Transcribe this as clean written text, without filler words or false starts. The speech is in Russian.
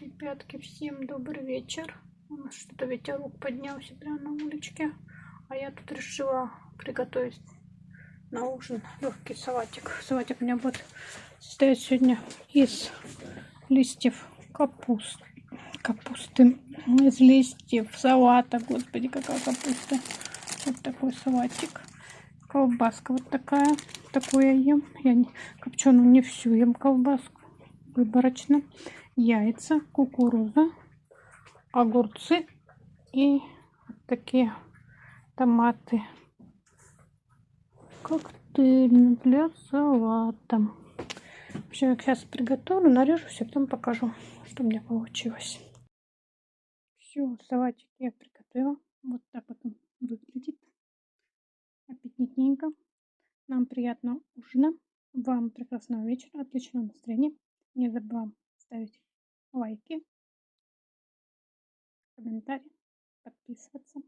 Ребятки, всем добрый вечер. У нас что-то ветерок поднялся прямо на уличке. А я тут решила приготовить на ужин легкий салатик. Салатик у меня будет состоять сегодня из листьев капусты. Из листьев салата. Господи, какая капуста. Вот такой салатик. Колбаска вот такая. Такую я ем. Я копченую не всю ем колбаску. Выборочно. Яйца, кукуруза, огурцы и вот такие томаты. Коктейль для салата. В общем, я сейчас приготовлю, нарежу все, потом покажу, что у меня получилось. Все, салатик я приготовила. Вот так вот он выглядит. Аппетитненько. Нам приятного ужина. Вам прекрасного вечера, отличного настроения. Не забываем ставить лайки, комментарии, подписываться.